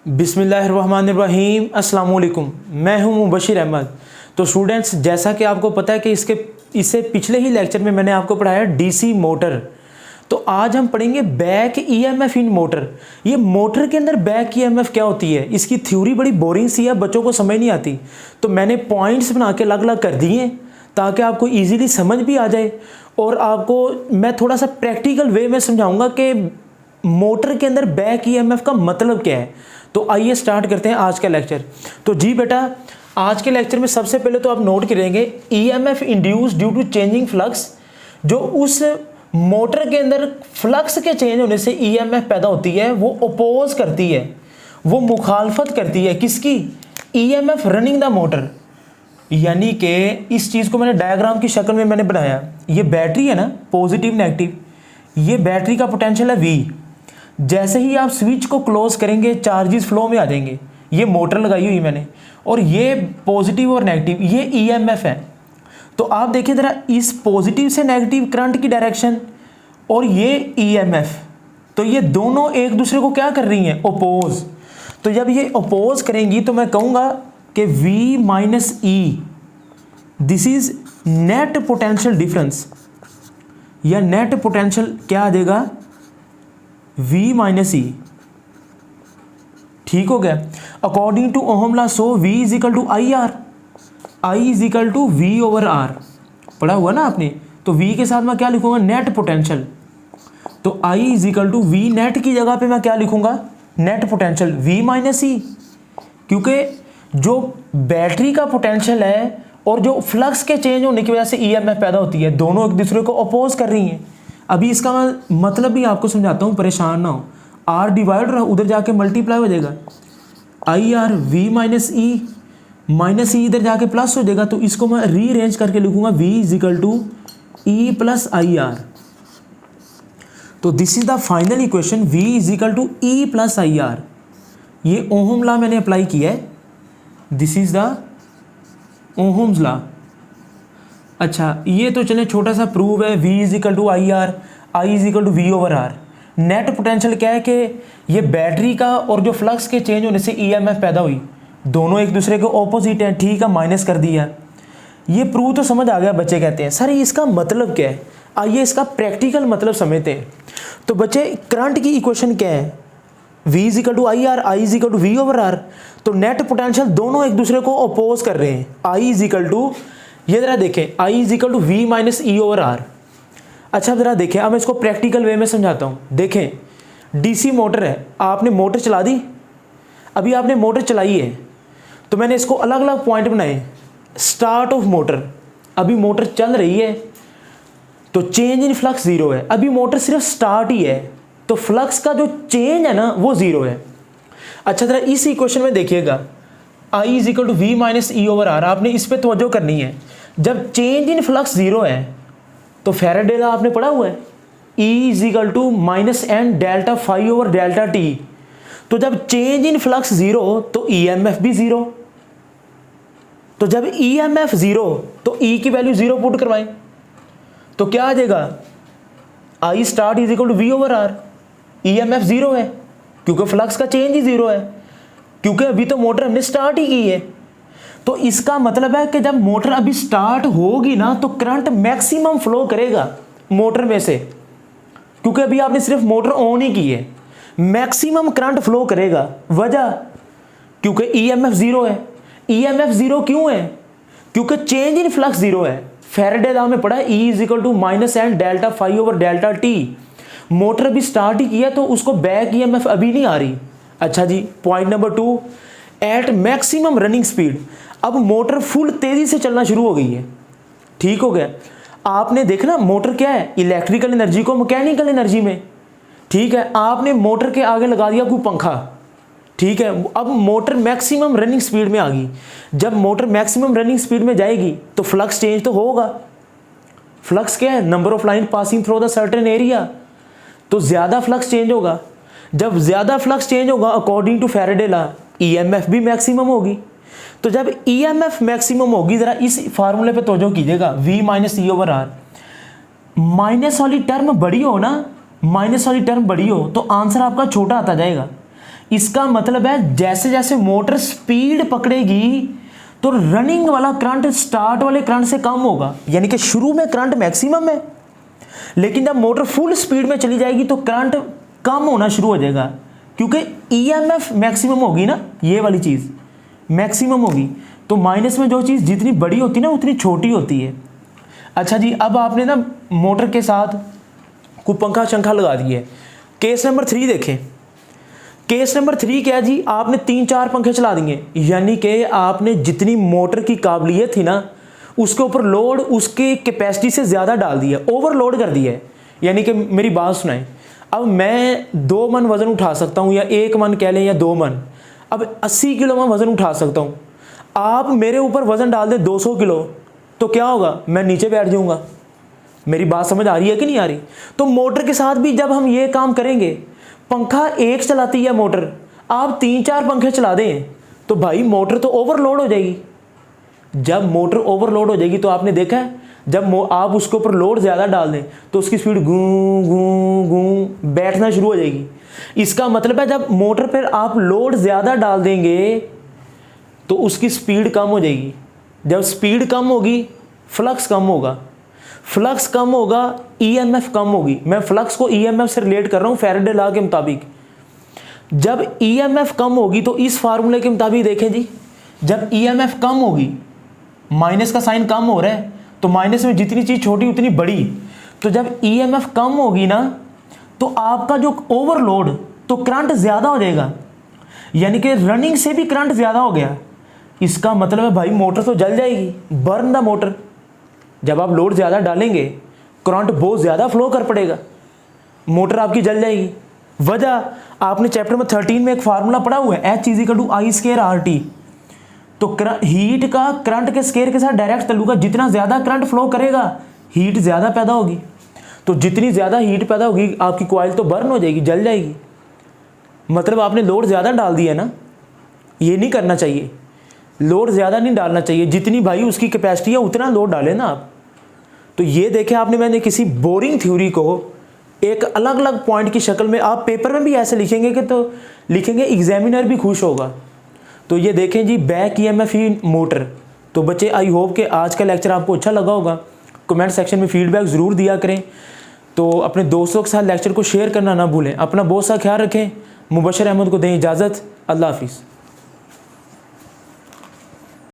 बिस्मिल्लाहिर्रहमानिर्रहीम अस्सलाम वालेकुम। मैं हूं मुबशिर अहमद। तो स्टूडेंट्स, जैसा कि आपको पता है कि इससे पिछले ही लेक्चर में मैंने आपको पढ़ाया डीसी मोटर। तो आज हम पढ़ेंगे बैक ईएमएफ इन मोटर। ये मोटर के अंदर बैक ईएमएफ क्या होती है, इसकी थ्योरी बड़ी बोरिंग सी है, बच्चों को समझ नहीं आती। तो मैंने पॉइंट्स बना के अलग अलग कर दिए ताकि आपको ईजीली समझ भी आ जाए, और आपको मैं थोड़ा सा प्रैक्टिकल वे में समझाऊंगा कि मोटर के अंदर बैक ईएमएफ का मतलब क्या है। तो आइए स्टार्ट करते हैं आज का लेक्चर। तो जी बेटा, आज के लेक्चर में सबसे पहले तो आप नोट करेंगे EMF induce due to changing flux. जो उस मोटर के अंदर फ्लक्स के चेंज होने से ईएमएफ पैदा होती है, वो अपोज करती है, वो मुखालफत करती है किसकी? EMF running the motor. यानी कि इस चीज़ को मैंने डायग्राम की शक्ल में मैंने बनाया। ये बैटरी है ना, पॉजिटिव नेगेटिव, ये बैटरी का पोटेंशियल है V। जैसे ही आप स्विच को क्लोज करेंगे चार्जेस फ्लो में आ जाएंगे। ये मोटर लगाई हुई मैंने, और ये पॉजिटिव और नेगेटिव, ये ईएमएफ है। तो आप देखिए ज़रा, इस पॉजिटिव से नेगेटिव करंट की डायरेक्शन और ये ईएमएफ, तो ये दोनों एक दूसरे को क्या कर रही हैं? अपोज। तो जब ये अपोज करेंगी तो मैं कहूँगा कि V minus E, this is net potential difference, या नेट पोटेंशियल क्या आ जाएगा? V minus E. ठीक हो गया। According to Ohm law so V is equal to I R, I is equal to V over R. पढ़ा हुआ ना आपने? तो V के साथ मैं क्या लिखूंगा? Net potential. तो I is equal to V net की जगह पे मैं क्या लिखूंगा? Net potential V minus E. क्योंकि जो बैटरी का पोटेंशियल है और जो फ्लक्स के चेंज होने की वजह से ईएमएफ पैदा होती है, दोनों एक दूसरे को अपोज कर रही हैं। अभी इसका मतलब भी आपको समझाता हूँ, परेशान ना हो। आर डिवाइड रहा, उधर जाके मल्टीप्लाई हो जाएगा। आई आर V माइनस ई इधर जाके प्लस हो जाएगा। तो इसको मैं रीअरेंज करके लिखूंगा V is equal to E plus I R. तो this is the final equation, V is equal to E plus I R. ये ओहम लॉ मैंने अप्लाई किया है। This is the ohm's law. अच्छा, ये तो चले छोटा सा प्रूव है, V is equal to I R, I is equal to V over R. Net potential क्या है कि ये बैटरी का और जो फ्लक्स के चेंज होने से ईएमएफ पैदा हुई, दोनों एक दूसरे के ऑपोजिट हैं। ठीक है, माइनस कर दिया। ये प्रूव तो समझ आ गया। बच्चे कहते हैं सर इसका मतलब क्या है? आइए इसका प्रैक्टिकल मतलब समझते हैं। तो बच्चे, करंट की इक्वेशन क्या है? V is equal to I R, I is equal to V over R. तो नेट पोटेंशियल दोनों एक दूसरे को अपोज कर रहे हैं। आई इज इक्वल टू, ये जरा देखें, I is equal to V minus E over R. अच्छा जरा देखें, अब मैं इसको प्रैक्टिकल वे में समझाता हूँ। देखें, डीसी मोटर है, आपने मोटर चला दी। अभी आपने मोटर चलाई है, तो मैंने इसको अलग अलग पॉइंट बनाए। स्टार्ट ऑफ मोटर, अभी मोटर चल रही है, तो चेंज इन फ्लक्स जीरो है। अभी मोटर सिर्फ स्टार्ट ही है, तो फ्लक्स का जो चेंज है ना वो जीरो है। अच्छा जरा इस इक्वेशन में देखिएगा, I is equal to V minus E over R. आपने इस पर तवज्जो करनी है। जब चेंज इन फ्लक्स जीरो है तो फैराडे लॉ आपने पढ़ा हुआ है, E is equal to minus n delta phi over delta t. तो जब चेंज इन फ्लक्स जीरो तो ईएमएफ भी जीरो। तो जब ईएमएफ जीरो तो E की वैल्यू जीरो पुट करवाएं, तो क्या आ जाएगा? I start is equal to V over R. EMF zero है क्योंकि फ्लक्स का चेंज ही जीरो है, क्योंकि अभी तो मोटर हमने स्टार्ट ही की है। तो इसका मतलब है कि जब मोटर अभी स्टार्ट होगी ना, तो करंट मैक्सिमम फ्लो करेगा मोटर में से, क्योंकि अभी आपने सिर्फ मोटर ऑन ही की है। मैक्सिमम करंट फ्लो करेगा। वजह, क्योंकि ईएमएफ जीरो है। ईएमएफ जीरो क्यों है? क्योंकि चेंज इन फ्लक्स जीरो है। फैराडे लॉ में पढ़ा है E is equal to minus n delta phi over delta t. Motor अभी स्टार्ट ही किया तो उसको बैक ईएमएफ अभी नहीं आ रही। अच्छा जी, point number 2, at maximum running speed. अब मोटर फुल तेजी से चलना शुरू हो गई है। ठीक हो गया। आपने देखना मोटर क्या है, इलेक्ट्रिकल एनर्जी को मैकेनिकल एनर्जी में। ठीक है, आपने मोटर के आगे लगा दिया कोई पंखा। ठीक है, अब मोटर मैक्सिमम रनिंग स्पीड में आ गई। जब मोटर मैक्सिमम रनिंग स्पीड में जाएगी तो फ्लक्स चेंज तो होगा। फ्लक्स क्या है? Number of line passing through the certain area. तो ज्यादा फ्लक्स चेंज होगा। जब ज्यादा फ्लक्स चेंज होगा, according to Faraday law, EMF भी मैक्सिमम होगी। तो जब ईएमएफ मैक्सिमम होगी, जरा इस फार्मूले पे तवज्जो कीजिएगा, V minus E over R. Minus वाली टर्म बड़ी हो ना, माइनस वाली टर्म बड़ी हो तो आंसर आपका छोटा आता जाएगा। इसका मतलब है जैसे जैसे मोटर स्पीड पकड़ेगी तो रनिंग वाला करंट स्टार्ट वाले करंट से कम होगा, यानी कि शुरू में करंट मैक्सिमम है, लेकिन जब मोटर फुल स्पीड में चली जाएगी तो करंट कम होना शुरू हो जाएगा, क्योंकि ईएमएफ मैक्सिमम होगी ना, ये वाली चीज़ मैक्सिमम होगी। तो माइनस में जो चीज़ जितनी बड़ी होती है ना उतनी छोटी होती है। अच्छा जी, अब आपने ना मोटर के साथ कोई पंखा शंखा लगा दिए। केस नंबर 3 देखें। केस नंबर 3 क्या है जी, आपने 3-4 पंखे चला दिए, यानी कि आपने जितनी मोटर की काबिलियत थी ना उसके ऊपर लोड उसके कैपेसिटी से ज़्यादा डाल दिया, ओवरलोड कर दिया है। यानी कि मेरी बात सुनाएं, अब मैं 2 मन वज़न उठा सकता हूँ, या 1 मन कह लें, या 2 मन, अब 80 किलो मैं वज़न उठा सकता हूँ। आप मेरे ऊपर वज़न डाल दें 200 किलो, तो क्या होगा, मैं नीचे बैठ जाऊँगा। मेरी बात समझ आ रही है कि नहीं आ रही? तो मोटर के साथ भी जब हम ये काम करेंगे, पंखा एक चलाती है मोटर, आप 3-4 पंखे चला दें तो भाई मोटर तो ओवरलोड हो जाएगी। जब मोटर ओवरलोड हो जाएगी तो आपने देखा है, जब आप उसके ऊपर लोड ज़्यादा डाल दें तो उसकी स्पीड गूं गूं गूं बैठना शुरू हो जाएगी। इसका मतलब है जब मोटर पर आप लोड ज़्यादा डाल देंगे तो उसकी स्पीड कम हो जाएगी। जब स्पीड कम होगी फ्लक्स कम होगा, फ्लक्स कम होगा ईएमएफ कम होगी। मैं फ्लक्स को ईएमएफ से रिलेट कर रहा हूँ फैराडे लॉ के मुताबिक। जब ईएमएफ कम होगी तो इस फार्मूले के मुताबिक देखें जी, जब ईएमएफ कम होगी, माइनस का साइन कम हो रहा है तो माइनस में जितनी चीज़ छोटी उतनी बड़ी, तो जब ईएमएफ कम होगी ना तो आपका जो ओवरलोड, तो करंट ज़्यादा हो जाएगा, यानी कि रनिंग से भी करंट ज़्यादा हो गया। इसका मतलब है भाई मोटर तो जल जाएगी, बर्न द मोटर। जब आप लोड ज़्यादा डालेंगे करंट बहुत ज़्यादा फ्लो कर पड़ेगा, मोटर आपकी जल जाएगी। वजह आपने चैप्टर में 13 में एक फार्मूला पढ़ा हुआ है, H=I²RT। तो हीट का करंट के स्केयर के साथ डायरेक्ट ताल्लुक है, जितना ज़्यादा करंट फ्लो करेगा हीट ज़्यादा पैदा होगी। तो जितनी ज़्यादा हीट पैदा होगी आपकी कॉइल तो बर्न हो जाएगी, जल जाएगी। मतलब आपने लोड ज़्यादा डाल दिया ना, ये नहीं करना चाहिए, लोड ज़्यादा नहीं डालना चाहिए, जितनी भाई उसकी कैपेसिटी है उतना लोड डालें ना आप। तो ये देखें आपने, मैंने किसी बोरिंग थ्योरी को एक अलग अलग पॉइंट की शक्ल में, आप पेपर में भी ऐसे लिखेंगे कि तो लिखेंगे एग्जामिनर भी खुश होगा। तो ये देखें जी, बैक ईएमएफ ही मोटर। तो बच्चे आई होप कि आज का लेक्चर आपको अच्छा लगा होगा। कमेंट सेक्शन में फीडबैक ज़रूर दिया करें। तो अपने दोस्तों के साथ लेक्चर को शेयर करना ना भूलें। अपना बहुत सा ख्याल रखें। मुबशर अहमद को दें इजाज़त। अल्लाह हाफिज़।